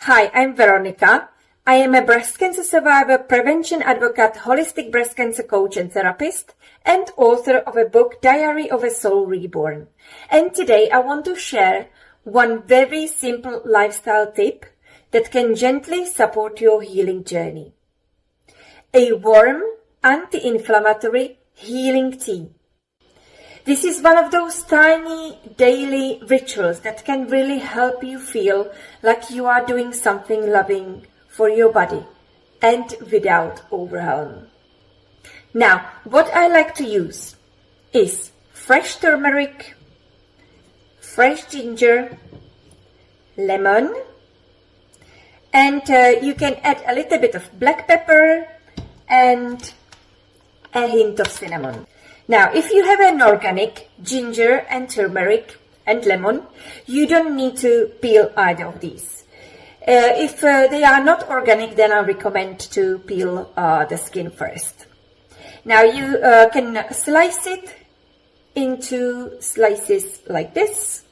Hi, I'm Veronica. I am a breast cancer survivor, prevention advocate, holistic breast cancer coach and therapist, and author of a book, Diary of a Soul Reborn. And today I want to share one very simple lifestyle tip that can gently support your healing journey. A warm, anti-inflammatory healing tea. This is one of those tiny daily rituals that can really help you feel like you are doing something loving for your body and without overwhelm. Now, what I like to use is fresh turmeric, fresh ginger, lemon, and you can add a little bit of black pepper and a hint of cinnamon. Now, if you have an organic ginger and turmeric and lemon, you don't need to peel either of these. If they are not organic, then I recommend to peel the skin first. Now, you can slice it into slices like this,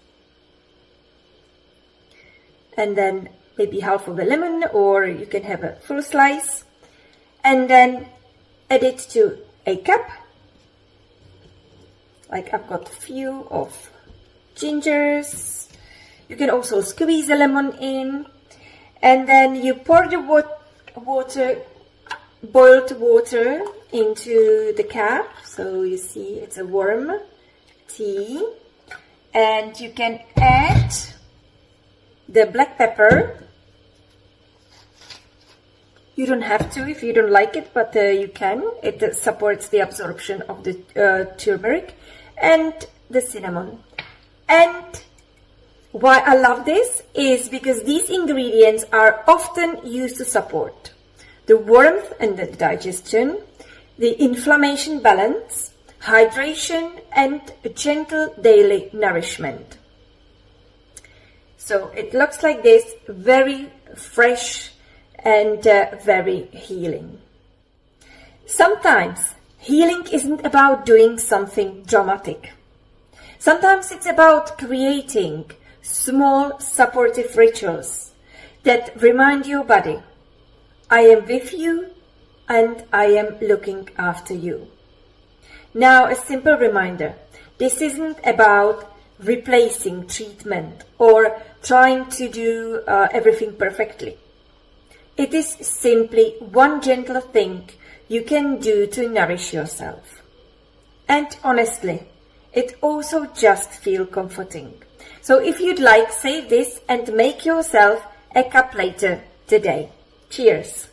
and then maybe half of a lemon, or you can have a full slice, and then add it to a cup. Like I've got a few of gingers. You can also squeeze a lemon in, and then you pour the boiled water into the cup. So you see it's a warm tea, and you can add the black pepper. You don't have to if you don't like it, but you can. It supports the absorption of the turmeric and the cinnamon. And why I love this is because these ingredients are often used to support the warmth and the digestion, the inflammation balance, hydration, and gentle daily nourishment. So it looks like this, very fresh and very healing. Sometimes healing isn't about doing something dramatic. Sometimes it's about creating small supportive rituals that remind your body, I am with you and I am looking after you. Now, a simple reminder, this isn't about replacing treatment or trying to do everything perfectly. It is simply one gentle thing you can do to nourish yourself. And honestly, it also just feels comforting. So if you'd like, save this and make yourself a cup later today. Cheers!